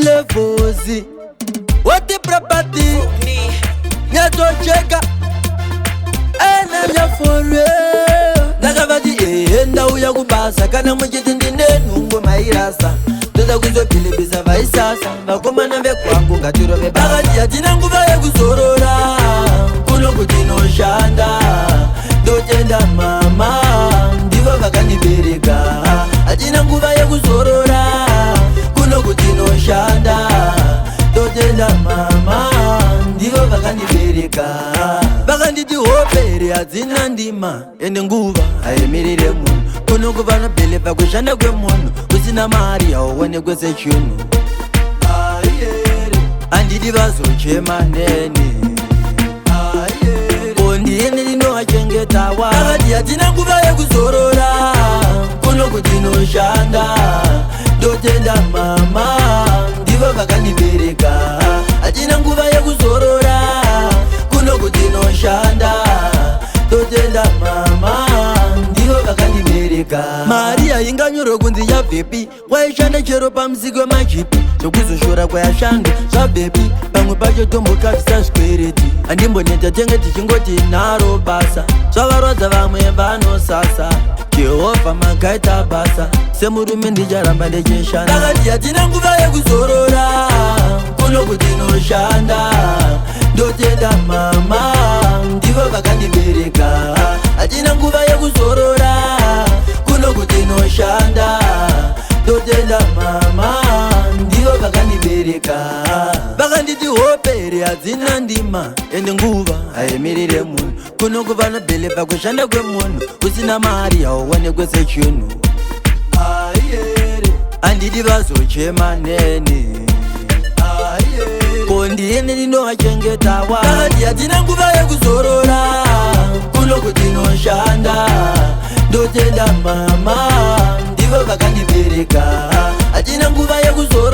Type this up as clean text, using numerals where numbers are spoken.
Levels. What the property? Nyatocheka. Ena for real. Nakavati enda uya kubasa kana mujiti ndine nungo mairasa. Toda kuzo pilibisa vaisasa. Vakoma na vekwangu ngatiro vebagati yatina nguva yekuzorora. Kuno kutino shanda. Dotenda mama. Ndivo vakanibereka. Atina nguva yekuzorora. Kuno kutino shanda. Dotenda mama. Ndivo vakanibereka. Vakanditi hopere adzina ndima. Ende nguva ayemirire munhu. Kuno kuva nobhelepa kushanda kwemunhu. Usina mari hauone kwese chinhu. Andidi vazochema nene. Ndiene ndinoachengetawa. Akati hatina nguva yekuzorora. Kuno kutinoshanda. Ndotenda mama. Ndivo vakanibereka. Hatina nguva yekuzorora. Kuno kutinoshanda. Ndotenda mama. Ndivo vakanibereka. Maria inganyoro kunzi yabvepi. Waishanda chero pamuzigo majipi. Sokuzoshora kwayashanda zvabhepi. Pamwe pacho tombokafisa zvikwereti. Andimboneta tenge tichingoti naro basa. Zvavarodza vamwe vanosasa. Jehovha makaita basa. Semurume ndicharamba ndechishanda. Akati hatina nguva yekuzorora. Kuno kutinoshanda. Ndotenda mama. Ndivo vakandibereka. Hatina nguva yekuzorora. Kuno kutinoshanda. Ndotenda mama. Ndivo vakandibereka. Vakanditi hopere hadzina ndima. Ende nguva ayemirire munhu. Kuno kuva nobhelepa kushanda kwemunhu. Usina mari hauone kwese chinhu. Andidi vazochema nene. Ndiene ndinoachengetawa. Akati hatina nguva yekuzorora. Kuno kutinoshanda. Ndotenda mama. Ndivo vakandibereka. Hatina nguva yekuzorora.